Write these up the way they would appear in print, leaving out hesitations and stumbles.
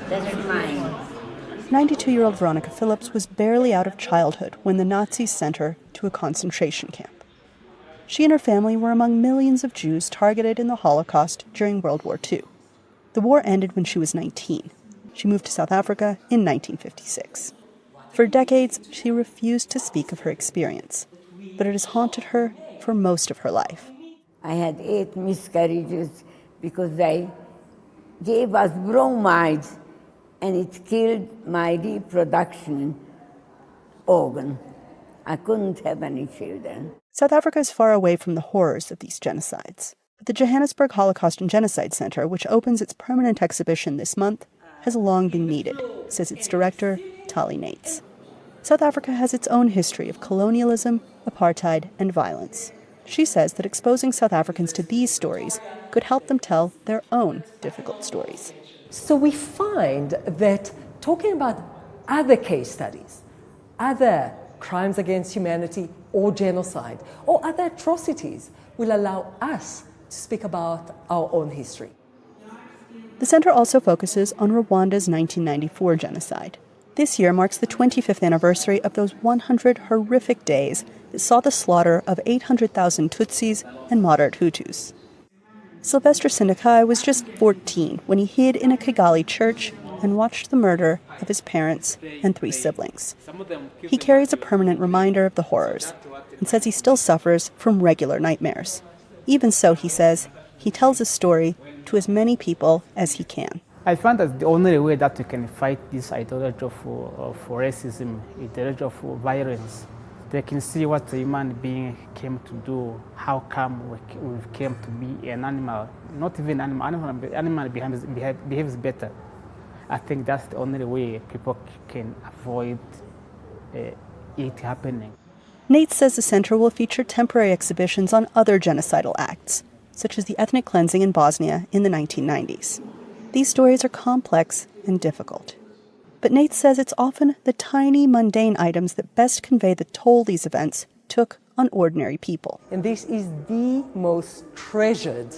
That's mine. 92-year-old Veronica Phillips was barely out of childhood when the Nazis sent her to a concentration camp. She and her family were among millions of Jews targeted in the Holocaust during World War II. The war ended when she was 19. She moved to South Africa in 1956. For decades, she refused to speak of her experience, but it has haunted her for most of her life. I had 8 miscarriages because they gave us bromides and it killed my reproduction organ. I couldn't have any children. South Africa is far away from the horrors of these genocides. But the Johannesburg Holocaust and Genocide Center, which opens its permanent exhibition this month, has long been needed, says its director, Tali Nates. South Africa has its own history of colonialism, apartheid, and violence. She says that exposing South Africans to these stories could help them tell their own difficult stories. So we find that talking about other case studies, other crimes against humanity or genocide, or other atrocities will allow us to speak about our own history. The center also focuses on Rwanda's 1994 genocide. This year marks the 25th anniversary of those 100 horrific days that saw the slaughter of 800,000 Tutsis and moderate Hutus. Sylvestre Sendacyeye was just 14 when he hid in a Kigali church and watched the murder of his parents and 3 siblings. He carries a permanent reminder of the horrors and says he still suffers from regular nightmares. Even so, he says, he tells his story to as many people as he can. I find that the only way that we can fight this ideology of racism, ideology of violence, they can see what the human being came to do, how come we came to be an animal, not even animal behaves better. I think that's the only way people can avoid it happening. Nate says the center will feature temporary exhibitions on other genocidal acts, such as the ethnic cleansing in Bosnia in the 1990s. These stories are complex and difficult. But Nate says it's often the tiny, mundane items that best convey the toll these events took on ordinary people. And this is the most treasured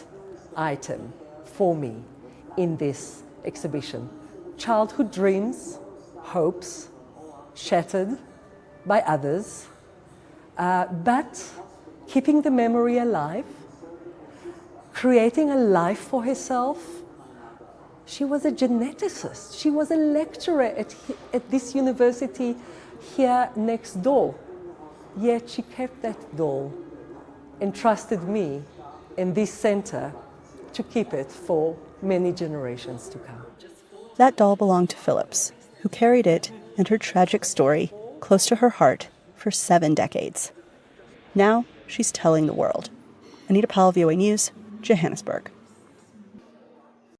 item for me in this exhibition. Childhood dreams, hopes, shattered by others, but keeping the memory alive, creating a life for herself. She was a geneticist. She was a lecturer at this university here next door. Yet she kept that doll and trusted me and this center to keep it for many generations to come. That doll belonged to Phillips, who carried it and her tragic story close to her heart for 7 decades. Now she's telling the world. Anita, Powell, VOA News, Johannesburg.